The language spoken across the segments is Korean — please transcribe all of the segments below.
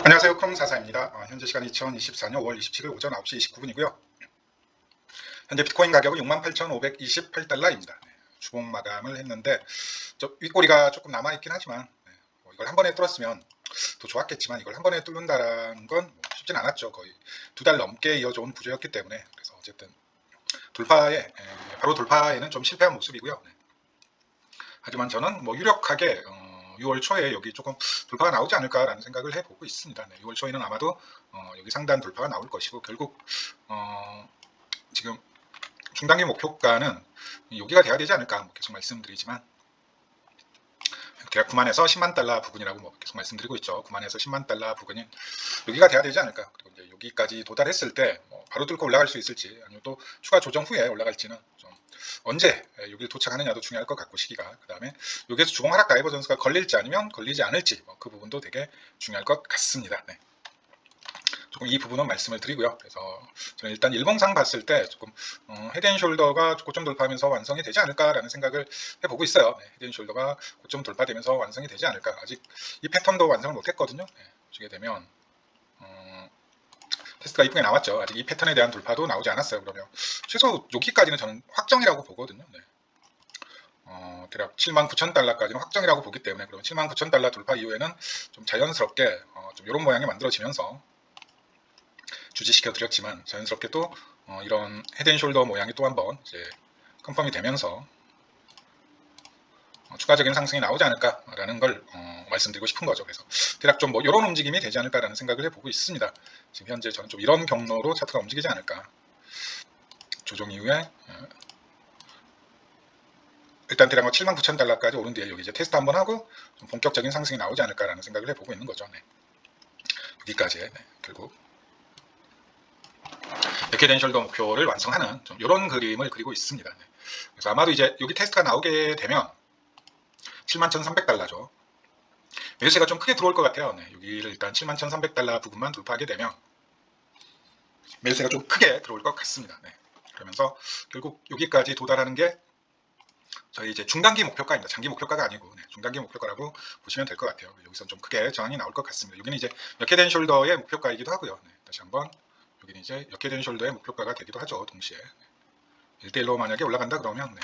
안녕하세요. 크롬사사입니다. 현재 시간 2024년 5월 27일 오전 9시 29분이고요. 현재 비트코인 가격은 68,528달러입니다. 주봉 마감을 했는데 윗꼬리가 조금 남아있긴 하지만 이걸 한 번에 뚫었으면 더 좋았겠지만 이걸 한 번에 뚫는다는 건 쉽진 않았죠. 거의 2달 넘게 이어져온 구조였기 때문에. 그래서 어쨌든 바로 돌파에는 좀 실패한 모습이고요. 하지만 저는 유력하게 6월 초에 여기 조금 돌파가 나오지 않을까라는 생각을 해보고 있습니다. 6월 초에는 아마도 여기 상단 돌파가 나올 것이고, 결국 지금 중단기 목표가는 여기가 돼야 되지 않을까 계속 말씀드리지만, 대략 9만에서 10만 달러 부근이라고 계속 말씀드리고 있죠. 9만에서 10만 달러 부근인 여기가 돼야 되지 않을까. 그리고 이제 여기까지 도달했을 때 바로 뚫고 올라갈 수 있을지, 아니면 또 추가 조정 후에 올라갈지는 좀 언제 여기를 도착하느냐도 중요할 것 같고, 시기가. 그 다음에 여기에서 주봉 하락 다이버전스가 걸릴지 아니면 걸리지 않을지, 그 부분도 되게 중요할 것 같습니다. 조금 이 부분은 말씀을 드리고요. 그래서 저는 일단 일봉상 봤을 때 조금 헤드앤숄더가 고점 돌파하면서 완성이 되지 않을까라는 생각을 해보고 있어요. 헤드앤숄더가 고점 돌파되면서 완성이 되지 않을까. 아직 이 패턴도 완성을 못했거든요. 보시게 되면 테스트가 이쁘게 나왔죠. 아직 이 패턴에 대한 돌파도 나오지 않았어요. 그러면 최소 여기까지는 저는 확정이라고 보거든요. 대략 79,000달러까지는 확정이라고 보기 때문에, 그러면 79,000달러 돌파 이후에는 좀 자연스럽게 좀 이런 모양이 만들어지면서 주지시켜 드렸지만, 자연스럽게 또 이런 헤드앤숄더 모양이 또 한번 이제 컨펌이 되면서 추가적인 상승이 나오지 않을까라는 걸 말씀드리고 싶은 거죠. 그래서 대략 좀 이런 움직임이 되지 않을까라는 생각을 해보고 있습니다. 지금 현재 저는 좀 이런 경로로 차트가 움직이지 않을까. 조정 이후에 일단 대략 79,000달러까지 오른 뒤에 여기 이제 테스트 한번 하고 좀 본격적인 상승이 나오지 않을까라는 생각을 해보고 있는 거죠. 여기까지 결국 백헤드앤숄더 목표를 완성하는 좀 이런 그림을 그리고 있습니다. 그래서 아마도 이제 여기 테스트가 나오게 되면 71,300달러죠. 매수세가 좀 크게 들어올 것 같아요. 여기를 일단 71,300달러 부분만 돌파하게 되면 매수세가 좀 크게 들어올 것 같습니다. 그러면서 결국 여기까지 도달하는 게 저희 이제 중단기 목표가입니다. 장기 목표가가 아니고 중단기 목표가라고 보시면 될 것 같아요. 여기서 좀 크게 저항이 나올 것 같습니다. 여기는 이제 역헤드앤숄더의 목표가이기도 하고요. 다시 한번 여기는 이제 역헤드앤숄더의 목표가가 되기도 하죠. 동시에 1대1로 만약에 올라간다 그러면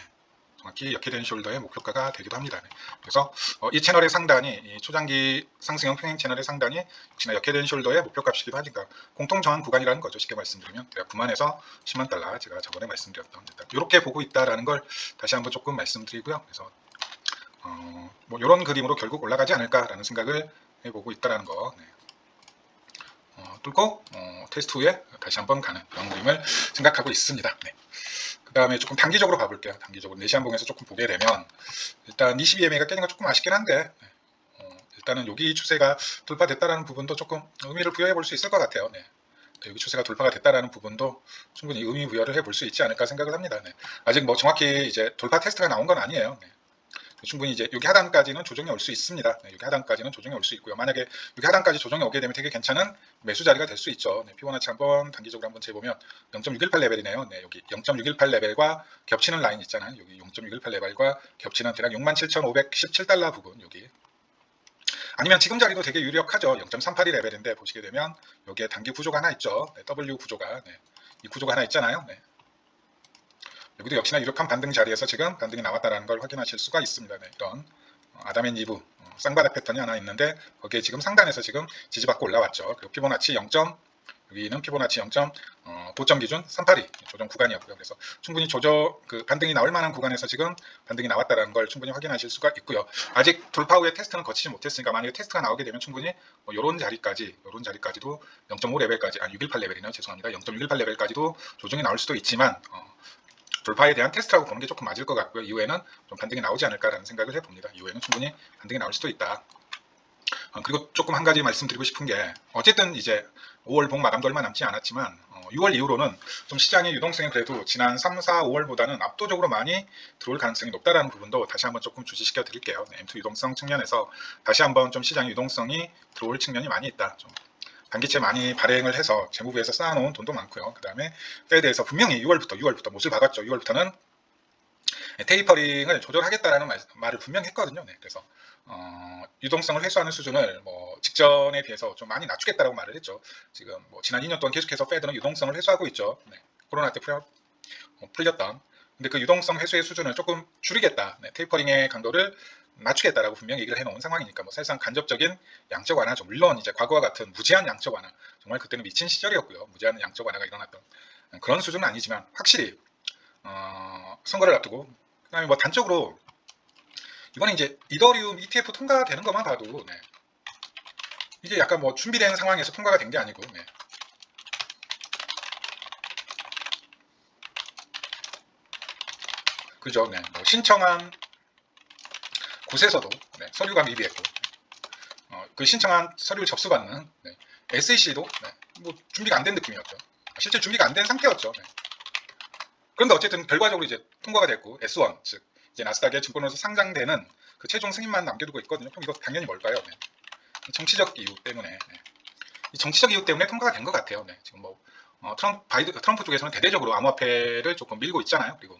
정확히 역헤드앤숄더의 목표가가 되기도 합니다. 그래서 이 채널의 상단이, 이 초장기 상승형 평행 채널의 상단이 역시나 역헤드앤숄더의 목표값이기도 하니까 공통 저항 구간이라는 거죠. 쉽게 말씀드리면 9만에서 10만 달러, 제가 저번에 말씀드렸던 이렇게 보고 있다라는 걸 다시 한번 조금 말씀드리고요. 그래서 이런 그림으로 결국 올라가지 않을까라는 생각을 해보고 있다라는 거. 뚫고 테스트 후에 다시 한번 가는 그런 그림을 생각하고 있습니다. 그 다음에 조금 단기적으로 봐볼게요. 단기적으로 4시간봉에서 조금 보게 되면 일단 22MA가 깨진 건 조금 아쉽긴 한데, 일단은 여기 추세가 돌파됐다라는 부분도 조금 의미를 부여해 볼 수 있을 것 같아요. 여기 추세가 돌파가 됐다라는 부분도 충분히 의미 부여를 해볼 수 있지 않을까 생각을 합니다. 아직 정확히 이제 돌파 테스트가 나온 건 아니에요. 충분히 이제 여기 하단까지는 조정이 올 수 있습니다. 여기 하단까지는 조정이 올 수 있고요. 만약에 여기 하단까지 조정이 오게 되면 되게 괜찮은 매수 자리가 될 수 있죠. 피보나치 한번 단기적으로 한번 재보면 0.618 레벨이네요. 여기 0.618 레벨과 겹치는 라인 있잖아요. 여기 0.618 레벨과 겹치는 대략 67,517달러 부분, 여기. 아니면 지금 자리도 되게 유력하죠. 0.382 레벨인데 보시게 되면 여기에 단기 구조가 하나 있죠. W 구조가, 이 구조가 하나 있잖아요. 여기도 역시나 유력한 반등 자리에서 지금 반등이 나왔다는 걸 확인하실 수가 있습니다. 이런 아담앤이브 쌍바닥 패턴이 하나 있는데, 거기에 지금 상단에서 지금 지지받고 올라왔죠. 그리고 피보나치 0. 여기는 피보나치 0. 고점 기준 382 조정 구간이었고요. 그래서 충분히 반등이 나올 만한 구간에서 지금 반등이 나왔다는 걸 충분히 확인하실 수가 있고요. 아직 돌파 후에 테스트는 거치지 못했으니까 만약에 테스트가 나오게 되면 충분히 이런 자리까지도 0.5 레벨까지, 618 레벨이네요. 죄송합니다. 0.618 레벨까지도 조정이 나올 수도 있지만, 돌파에 대한 테스트라고 보는 게 조금 맞을 것 같고요. 이후에는 좀 반등이 나오지 않을까라는 생각을 해봅니다. 이후에는 충분히 반등이 나올 수도 있다. 그리고 조금 한 가지 말씀드리고 싶은 게, 어쨌든 이제 5월 봉 마감도 얼마 남지 않았지만 6월 이후로는 좀 시장의 유동성이 그래도 지난 3, 4, 5월보다는 압도적으로 많이 들어올 가능성이 높다라는 부분도 다시 한번 조금 주시시켜 드릴게요. M2 유동성 측면에서 다시 한번 좀 시장의 유동성이 들어올 측면이 많이 있다. 좀 단기채 많이 발행을 해서 재무부에서 쌓아놓은 돈도 많고요. 그 다음에 페드에서 분명히 6월부터 못을 박았죠. 6월부터는 테이퍼링을 조절하겠다라는 말을 분명히 했거든요. 그래서 유동성을 회수하는 수준을 뭐 직전에 비해서 좀 많이 낮추겠다라고 말을 했죠. 지금 뭐 지난 2년 동안 계속해서 페드는 유동성을 회수하고 있죠. 네. 코로나 때 풀렸던. 근데 그 유동성 회수의 수준을 조금 줄이겠다. 네. 테이퍼링의 강도를 낮추겠다라고 분명히 얘기를 해놓은 상황이니까 뭐 사실상 간접적인 양적 완화죠. 물론 이제 과거와 같은 무제한 양적 완화, 정말 그때는 미친 시절이었고요. 무제한 양적 완화가 일어났던 그런 수준은 아니지만 확실히 선거를 앞두고 그다음에 뭐 단적으로 이번에 이제 이더리움 ETF 통과되는 것만 봐도 네. 이게 약간 뭐 준비된 상황에서 통과가 된 게 아니고 네. 그죠? 네. 뭐 신청한 곳에서도 네. 서류가 미비했고 그 신청한 서류를 접수받는 네. SEC도 네. 뭐 준비가 안 된 느낌이었죠. 실제 준비가 안 된 상태였죠. 네. 그런데 어쨌든 결과적으로 이제 통과가 됐고 S1 즉 이제 나스닥의 증권으로서 상장되는 그 최종 승인만 남겨두고 있거든요. 그럼 이거 당연히 뭘까요? 네. 정치적 이유 때문에 이 정치적 이유 때문에 통과가 된 것 같아요. 네. 지금 뭐 트럼프 쪽에서는 대대적으로 암호화폐를 조금 밀고 있잖아요. 그리고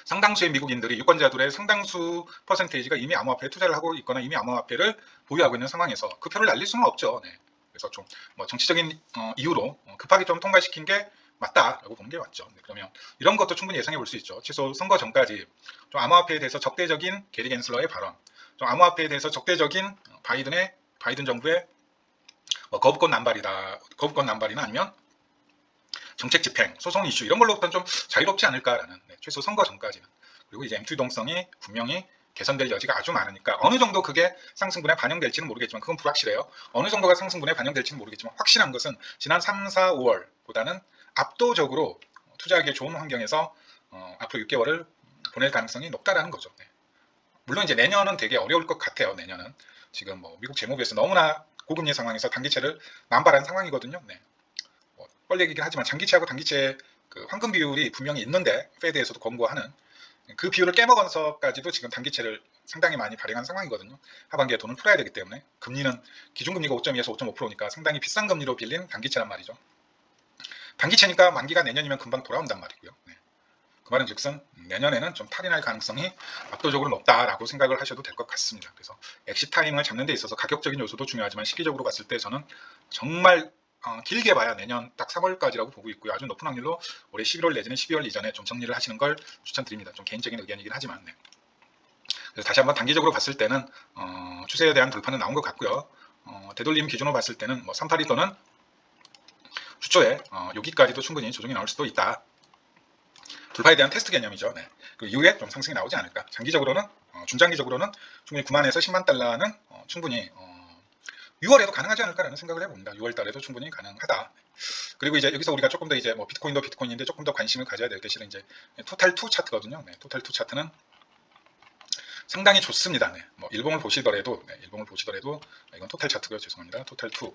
상당수의 미국인들이 유권자들의 상당수 퍼센테이지가 이미 암호화폐에 투자를 하고 있거나 이미 암호화폐를 보유하고 있는 상황에서 그 표를 날릴 수는 없죠. 네. 그래서 좀 뭐 정치적인 이유로 급하게 좀 통과시킨 게 맞다라고 보는 게 맞죠. 네. 그러면 이런 것도 충분히 예상해 볼 수 있죠. 최소 선거 전까지 좀 암호화폐에 대해서 적대적인 게리 갠슬러의 발언, 좀 암호화폐에 대해서 적대적인 바이든 정부의 뭐 거부권 남발이나 아니면 정책 집행, 소송 이슈 이런 걸로부터는 좀 자유롭지 않을까라는 네, 최소 선거 전까지는. 그리고 이제 M2 유동성이 분명히 개선될 여지가 아주 많으니까 어느 정도 그게 상승분에 반영될지는 모르겠지만 그건 불확실해요. 어느 정도가 상승분에 반영될지는 모르겠지만 확실한 것은 지난 3, 4, 5월보다는 압도적으로 투자하기에 좋은 환경에서 앞으로 6개월을 보낼 가능성이 높다라는 거죠. 네. 물론 이제 내년은 되게 어려울 것 같아요. 내년은 지금 뭐 미국 재무부에서 너무나 고금리 상황에서 단기채를 남발한 상황이거든요. 네. 뭐 뻘 얘기긴 하지만 장기채하고 단기채 그 황금 비율이 분명히 있는데 페드에서도 권고하는 그 비율을 깨먹어서까지도 지금 단기채를 상당히 많이 발행한 상황이거든요. 하반기에 돈을 풀어야 되기 때문에 금리는 기준금리가 5.2에서 5.5%니까 상당히 비싼 금리로 빌린 단기채란 말이죠. 단기채니까 만기가 내년이면 금방 돌아온단 말이고요. 네. 그 말은 즉슨 내년에는 좀 탈이 날 가능성이 압도적으로 높다라고 생각을 하셔도 될 것 같습니다. 그래서 엑시 타이밍을 잡는 데 있어서 가격적인 요소도 중요하지만 시기적으로 봤을 때 저는 정말 길게 봐야 내년 딱 3월까지라고 보고 있고요. 아주 높은 확률로 올해 11월 내지는 12월 이전에 좀 정리를 하시는 걸 추천드립니다. 좀 개인적인 의견이긴 하지만 네. 그래서 다시 한번 단기적으로 봤을 때는 추세에 대한 돌파는 나온 것 같고요. 되돌림 기준으로 봤을 때는 뭐 382 또는 주초에 여기까지도 충분히 조정이 나올 수도 있다. 돌파에 대한 테스트 개념이죠. 네. 그 이후에 좀 상승이 나오지 않을까. 장기적으로는 중장기적으로는 충분히 9만에서 10만 달러는 충분히 6월에도 가능하지 않을까라는 생각을 해봅니다. 6월 달에도 충분히 가능하다. 그리고 이제 여기서 우리가 조금 더 이제 뭐 비트코인도 비트코인인데 조금 더 관심을 가져야 될 대신에 이제 토탈2 차트거든요. 네, 토탈2 차트는 상당히 좋습니다. 네, 뭐 일봉을 보시더라도 이건 토탈 차트고요. 죄송합니다. 토탈2.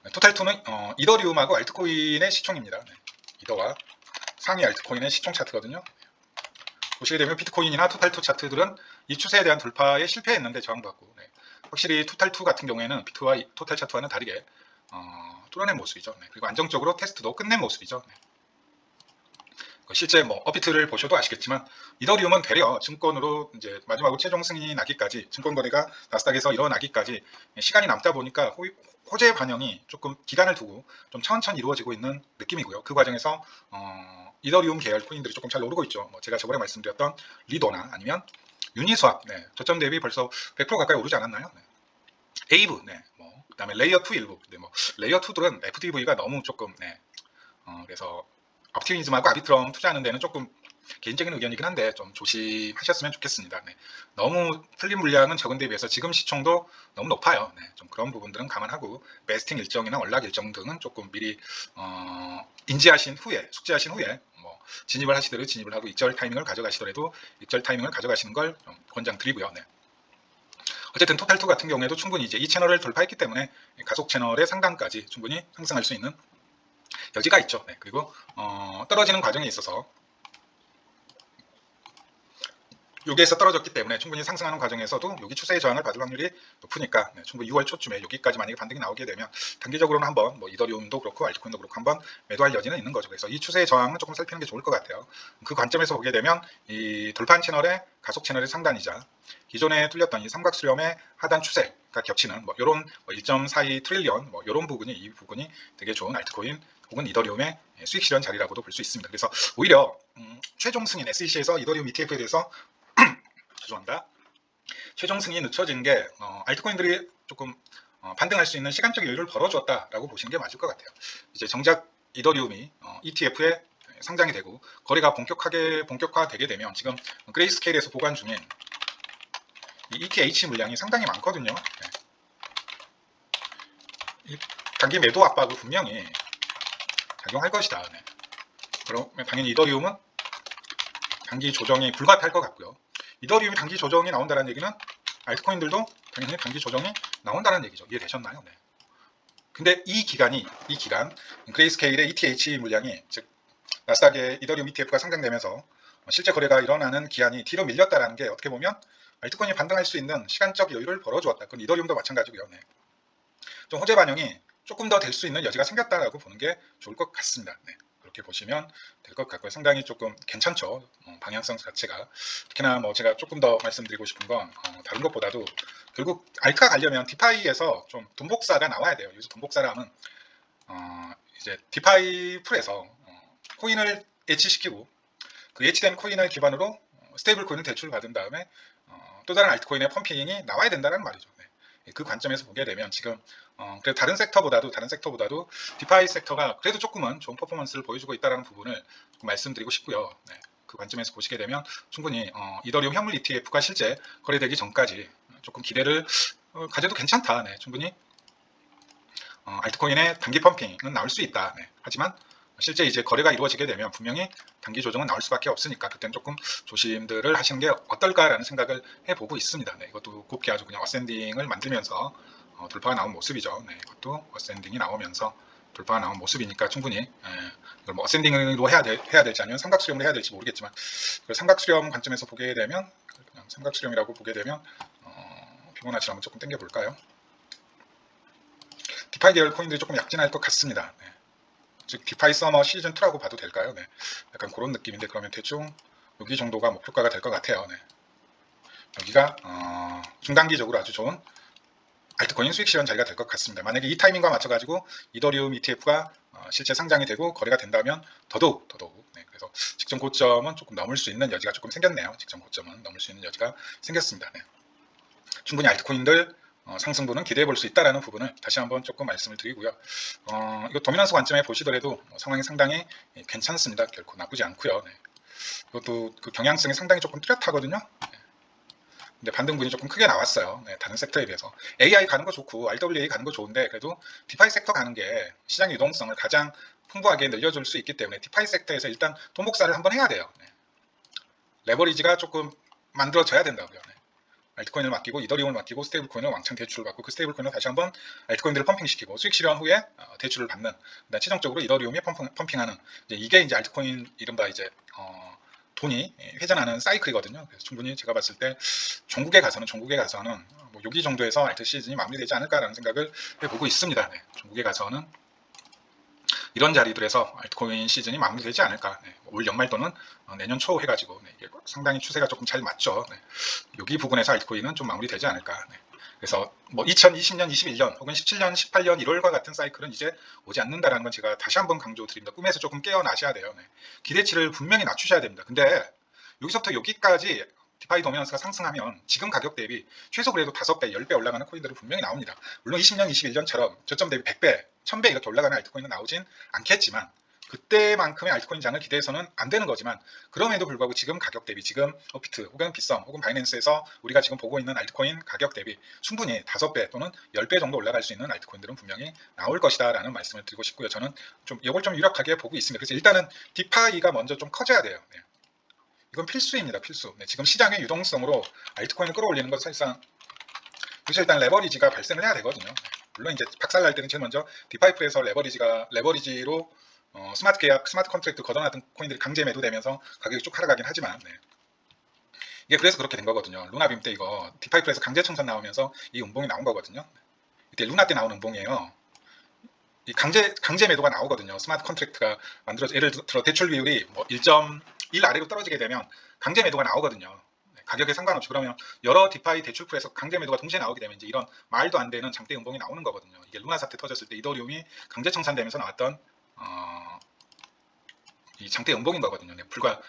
네, 토탈2는 이더리움하고 알트코인의 시총입니다. 네, 이더와 상위 알트코인의 시총 차트거든요. 보시게 되면 비트코인이나 토탈2 차트들은 이 추세에 대한 돌파에 실패했는데 저항받고 네. 확실히 토탈2 같은 경우에는 비트와 토탈 차트와는 다르게 뚫어낸 모습이죠. 네. 그리고 안정적으로 테스트도 끝낸 모습이죠. 네. 실제 뭐 업비트를 보셔도 아시겠지만 이더리움은 되려 증권으로 이제 마지막으로 최종 승인이 나기까지 증권 거래가 나스닥에서 일어나기까지 시간이 남다 보니까 호재 반영이 조금 기간을 두고 좀 천천히 이루어지고 있는 느낌이고요. 그 과정에서 이더리움 계열 코인들이 조금 잘 오르고 있죠. 뭐 제가 저번에 말씀드렸던 리도나 아니면 유니스왑 네, 저점 대비 벌써 100% 가까이 오르지 않았나요? 네. 에이브, 네, 뭐 그다음에 레이어 2 일부, 네, 뭐 레이어 2들은 FTV가 너무 조금 네, 그래서 옵티미즘하고 아비트럼 투자하는 데는 조금 개인적인 의견이긴 한데 좀 조심하셨으면 좋겠습니다. 네. 너무 풀린 물량은 적은 데 비해서 지금 시총도 너무 높아요. 네. 좀 그런 부분들은 감안하고 베스팅 일정이나 월락 일정 등은 조금 미리 인지하신 후에 숙지하신 후에 뭐 진입을 하시더라도 진입을 하고 익절 타이밍을 가져가시더라도 익절 타이밍을 가져가시는 걸 좀 권장드리고요. 네. 어쨌든 토탈2 같은 경우에도 충분히 이제 이 채널을 돌파했기 때문에 가속 채널의 상단까지 충분히 상승할 수 있는 여지가 있죠. 네, 그리고 떨어지는 과정에 있어서 여기에서 떨어졌기 때문에 충분히 상승하는 과정에서도 여기 추세의 저항을 받을 확률이 높으니까 충분히 6월 초쯤에 여기까지 만약에 반등이 나오게 되면 단기적으로는 한번 뭐 이더리움도 그렇고 알트코인도 그렇고 한번 매도할 여지는 있는 거죠. 그래서 이 추세의 저항은 조금 살피는 게 좋을 것 같아요. 그 관점에서 보게 되면 이 돌파한 채널의 가속 채널의 상단이자 기존에 뚫렸던 이 삼각수렴의 하단 추세가 겹치는 뭐 이런 1.42 트릴리언 뭐 이런 부분이 이 부분이 되게 좋은 알트코인 혹은 이더리움의 수익 실현 자리라고도 볼 수 있습니다. 그래서 오히려 최종 승인 SEC에서 이더리움 ETF에 대해서 죄송합니다. 최종 승인이 늦춰진 게 알트코인들이 조금 반등할 수 있는 시간적 여유를 벌어줬다라고 보시는 게 맞을 것 같아요. 이제 정작 이더리움이 ETF에 상장이 되고 거래가 본격화되게 되면 지금 그레이스케일에서 보관 중인 이 ETH 물량이 상당히 많거든요. 이 단기 매도 압박을 분명히 작용할 것이다. 그러면 당연히 이더리움은 단기 조정이 불가피할 것 같고요. 이더리움이 단기 조정이 나온다는 얘기는 알트코인들도 당연히 단기 조정이 나온다는 얘기죠. 이해되셨나요? 네. 근데 이 기간 그레이스케일의 ETH 물량이 즉 나스닥의 이더리움 ETF가 상장되면서 실제 거래가 일어나는 기한이 뒤로 밀렸다는 게 어떻게 보면 알트코인이 반등할 수 있는 시간적 여유를 벌어주었다. 그건 이더리움도 마찬가지고요. 네. 좀 호재 반영이 조금 더 될 수 있는 여지가 생겼다라고 보는 게 좋을 것 같습니다. 네. 그렇게 보시면 될 것 같고요. 상당히 조금 괜찮죠. 방향성 자체가. 특히나 뭐 제가 조금 더 말씀드리고 싶은 건 다른 것보다도 결국 알트가 가려면 디파이에서 좀 돈복사가 나와야 돼요. 여기서 돈복사를 하면 이제 디파이 풀에서 코인을 예치시키고 그 예치된 코인을 기반으로 스테이블 코인을 대출을 받은 다음에 또 다른 알트코인의 펌핑이 나와야 된다는 말이죠. 네. 그 관점에서 보게 되면 지금 그래도 다른 섹터보다도 디파이 섹터가 그래도 조금은 좋은 퍼포먼스를 보여주고 있다는 부분을 말씀드리고 싶고요. 네. 그 관점에서 보시게 되면 충분히 이더리움 현물 ETF가 실제 거래되기 전까지 조금 기대를 가져도 괜찮다. 네. 충분히 알트코인의 단기 펌핑은 나올 수 있다. 네. 하지만 실제 이제 거래가 이루어지게 되면 분명히 단기 조정은 나올 수밖에 없으니까 그때는 조금 조심들을 하시는 게 어떨까라는 생각을 해보고 있습니다. 네, 이것도 곱게 아주 그냥 어센딩을 만들면서 돌파가 나온 모습이죠. 네, 이것도 어센딩이 나오면서 돌파가 나온 모습이니까 충분히 이걸 뭐 어센딩으로 해야 될지 아니면 삼각수렴으로 해야 될지 모르겠지만 삼각수렴 관점에서 보게 되면 그냥 삼각수렴이라고 보게 되면 피보나치를 한번 조금 당겨 볼까요? 디파이 계열 코인들이 조금 약진할 것 같습니다. 네. 즉 디파이 서머 시즌2라고 봐도 될까요? 네. 약간 그런 느낌인데 그러면 대충 여기 정도가 목표가가 될 것 같아요. 네. 여기가 중단기적으로 아주 좋은 알트코인 수익 실현 자리가 될 것 같습니다. 만약에 이 타이밍과 맞춰가지고 이더리움 ETF가 실제 상장이 되고 거래가 된다면 더더욱 네. 그래서 직전 고점은 조금 넘을 수 있는 여지가 조금 생겼네요. 직전 고점은 넘을 수 있는 여지가 생겼습니다. 네. 충분히 알트코인들 상승분은 기대해 볼 수 있다는 부분을 다시 한번 조금 말씀을 드리고요. 이거 도미넌스 관점에 보시더라도 상황이 상당히 괜찮습니다. 결코 나쁘지 않고요. 네. 이것도 그 경향성이 상당히 조금 뚜렷하거든요. 네. 근데 반등분이 조금 크게 나왔어요. 네, 다른 섹터에 비해서. AI 가는 거 좋고 RWA 가는 거 좋은데 그래도 디파이 섹터 가는 게 시장 유동성을 가장 풍부하게 늘려줄 수 있기 때문에 디파이 섹터에서 일단 돈복사를 한번 해야 돼요. 네. 레버리지가 조금 만들어져야 된다고요. 네. 알트코인을 맡기고 이더리움을 맡기고 스테이블 코인을 왕창 대출을 받고 그 스테이블 코인을 다시 한번 알트코인들을 펌핑시키고 수익 실현 후에 대출을 받는 최종적으로 이더리움이 펌핑하는 이게 이제 알트코인 이른바 이제 돈이 회전하는 사이클이거든요. 그래서 충분히 제가 봤을 때 종국에 가서는 뭐 여기 정도에서 알트 시즌이 마무리되지 않을까라는 생각을 해보고 있습니다. 네. 종국에 가서는 이런 자리들에서 알트코인 시즌이 마무리되지 않을까. 네. 올 연말 또는 내년 초 해가지고 이게 상당히 추세가 조금 잘 맞죠. 네. 여기 부분에서 알트코인은 좀 마무리되지 않을까. 네. 그래서 뭐 2020년, 21년 혹은 17년, 18년 1월과 같은 사이클은 이제 오지 않는다라는 건 제가 다시 한번 강조드립니다. 꿈에서 조금 깨어나셔야 돼요. 네. 기대치를 분명히 낮추셔야 됩니다. 근데 여기서부터 여기까지 디파이 도미넌스가 상승하면 지금 가격 대비 최소 그래도 5배, 10배 올라가는 코인들은 분명히 나옵니다. 물론 20년, 21년처럼 저점 대비 100배, 1000배 이렇게 올라가는 알트코인은 나오진 않겠지만 그때만큼의 알트코인 장을 기대해서는 안 되는 거지만 그럼에도 불구하고 지금 가격 대비 지금 업비트 혹은 빗썸 혹은 바이낸스에서 우리가 지금 보고 있는 알트코인 가격 대비 충분히 5배 또는 10배 정도 올라갈 수 있는 알트코인들은 분명히 나올 것이다 라는 말씀을 드리고 싶고요. 저는 좀 이걸 좀 유력하게 보고 있습니다. 그래서 일단은 디파이가 먼저 좀 커져야 돼요. 네. 이건 필수입니다. 필수. 네, 지금 시장의 유동성으로 알트코인을 끌어올리는 건 사실상 그래서 일단 레버리지가 발생을 해야 되거든요. 물론 이제 박살날 때는 제일 먼저 디파이프에서 레버리지로 스마트 계약, 스마트 컨트랙트 걷어놨던 코인들이 강제 매도되면서 가격이 쭉 하락하긴 하지만 네. 이게 그래서 그렇게 된 거거든요. 루나빔 때 이거 D5에서 강제 청산 나오면서 이 음봉이 나온 거거든요. 이때 루나 때 나온 음봉이에요. 이 강제 매도가 나오거든요. 스마트 컨트랙트가 만들어져, 예를 들어 대출 비율이 뭐 1.1 아래로 떨어지게 되면 강제 매도가 나오거든요. 가격에 상관없이. 그러면 여러 디파이 대출풀에서 강제 매도가 동시에 나오게 되면 이제 이런 말도 안 되는 장대 음봉이 나오는 거거든요. 이게 루나 사태 터졌을 때 이더리움이 강제 청산되면서 나왔던 이 장대 음봉인 거거든요. 네, 불과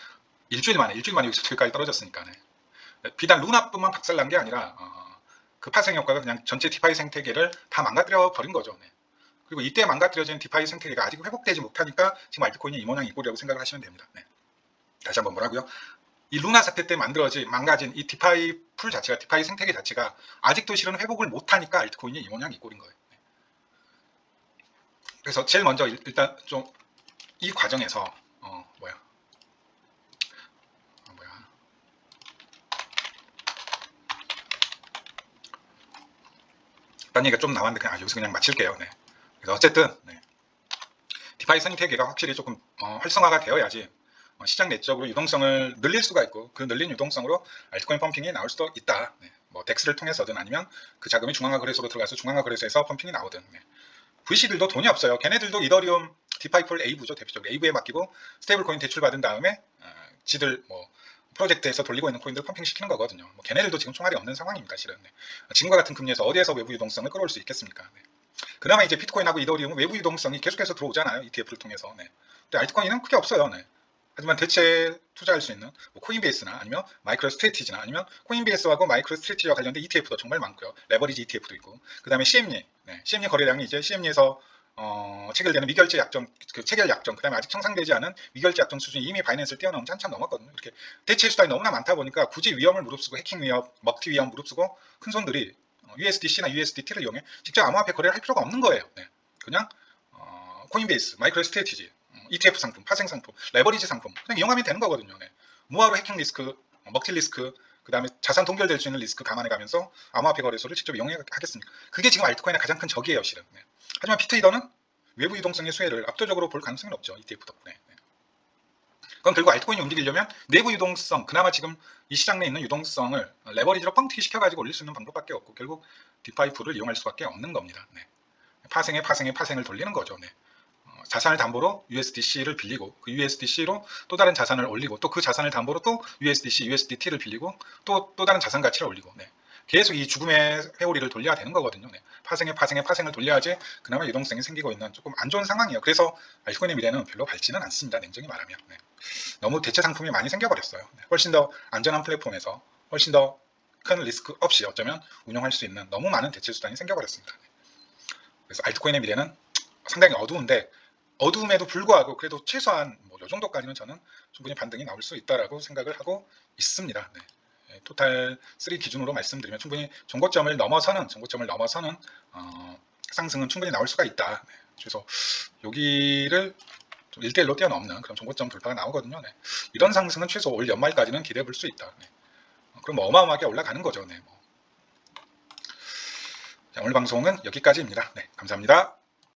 일주일 만에 여기까지 떨어졌으니까. 네. 비단 루나뿐만 박살난 게 아니라 그 파생 효과가 그냥 전체 디파이 생태계를 다 망가뜨려 버린 거죠. 네. 그리고 이때 망가뜨려진 디파이 생태계가 아직 회복되지 못하니까 지금 알트코인이 이 모양 이 꼴이라고 생각을 하시면 됩니다. 네. 다시 한번 뭐라고요? 이 루나 사태 때 망가진 이 디파이 풀 자체가, 디파이 생태계 자체가 아직도 실은 회복을 못하니까 알트코인이 이 모양 이 꼴인 거예요. 네. 그래서 제일 먼저 일단 좀 이 과정에서 딴 얘기가 좀 나왔는데 그냥 여기서 그냥 마칠게요. 네. 그래서 어쨌든 네. 디파이 생태계가 확실히 조금 활성화가 되어야지 시장 내적으로 유동성을 늘릴 수가 있고, 그 늘린 유동성으로 알트코인 펌핑이 나올 수도 있다. 네. 뭐 덱스를 통해서든 아니면 그 자금이 중앙화 거래소로 들어가서 중앙화 거래소에서 펌핑이 나오든. 네. VC들도 돈이 없어요. 걔네들도 이더리움 디파이풀 A부죠. 대표적으로 A부에 맡기고 스테이블 코인 대출 받은 다음에 지들 뭐 프로젝트에서 돌리고 있는 코인들 펌핑 시키는 거거든요. 뭐 걔네들도 지금 총알이 없는 상황입니다. 실은. 네. 지금과 같은 금리에서 어디에서 외부 유동성을 끌어올 수 있겠습니까? 네. 그나마 이제 비트코인하고 이더리움은 외부 유동성이 계속해서 들어오잖아요. ETF를 통해서. 네. 근데 알트코인은 크게 없어요. 네. 하지만 대체 투자할 수 있는 뭐 코인베이스나 아니면 마이크로 스트래티지나 아니면 코인베이스하고 마이크로 스트래티지와 관련된 ETF도 정말 많고요. 레버리지 ETF도 있고, 그 다음에 CME, 네. CME 거래량이 이제 CME에서 체결되는 미결제 약정, 그 체결 약정, 그 다음에 아직 청산되지 않은 미결제 약정 수준이 이미 바이낸스를 뛰어넘은 지 한참 넘었거든요. 이렇게 대체 수단이 너무나 많다 보니까 굳이 위험을 무릅쓰고 해킹 위험, 먹튀 위험 무릅쓰고 큰 손들이 USDC나 USDT를 이용해 직접 암호화폐 거래를 할 필요가 없는 거예요. 네. 그냥 코인베이스, 마이크로 스트래티지, ETF 상품, 파생 상품, 레버리지 상품 그냥 이용하면 되는 거거든요. 네. 무화로 해킹 리스크, 먹튀 리스크, 그 다음에 자산 동결될 수 있는 리스크 감안해 가면서 암호화폐 거래소를 직접 이용해 하겠습니까? 그게 지금 알트코인의 가장 큰 적이에요, 실은. 네. 하지만 비트이더는 외부 유동성의 수혜를 압도적으로 볼 가능성이 높죠. ETF 덕분에. 네. 그건 결국 알트코인이 움직이려면 내부 유동성, 그나마 지금 이 시장 내에 있는 유동성을 레버리지로 뻥튀기 시켜가지고 올릴 수 있는 방법밖에 없고, 결국 디파이풀을 이용할 수밖에 없는 겁니다. 네. 파생을 돌리는 거죠. 네. 자산을 담보로 USDC를 빌리고 그 USDC로 또 다른 자산을 올리고 또 그 자산을 담보로 또 USDC, USDT를 빌리고 또 다른 자산 가치를 올리고. 네. 계속 이 죽음의 회오리를 돌려야 되는 거거든요. 네. 파생을 돌려야지 그나마 유동성이 생기고 있는 조금 안 좋은 상황이에요. 그래서 알트코인의 미래는 별로 밝지는 않습니다. 냉정히 말하면. 네. 너무 대체 상품이 많이 생겨버렸어요. 네. 훨씬 더 안전한 플랫폼에서 훨씬 더 큰 리스크 없이 어쩌면 운영할 수 있는 너무 많은 대체 수단이 생겨버렸습니다. 네. 그래서 알트코인의 미래는 상당히 어두운데, 어두움에도 불구하고 그래도 최소한 뭐 이 정도까지는 저는 충분히 반등이 나올 수 있다라고 생각을 하고 있습니다. 네. 토탈 3 기준으로 말씀드리면 충분히 종고점을 넘어서는 상승은 충분히 나올 수가 있다. 네. 그래서 여기를 1대1로 뛰어넘는 그런 종고점 돌파가 나오거든요. 네. 이런 상승은 최소 올 연말까지는 기대해 볼 수 있다. 네. 그럼 어마어마하게 올라가는 거죠. 네. 자, 오늘 방송은 여기까지입니다. 네, 감사합니다.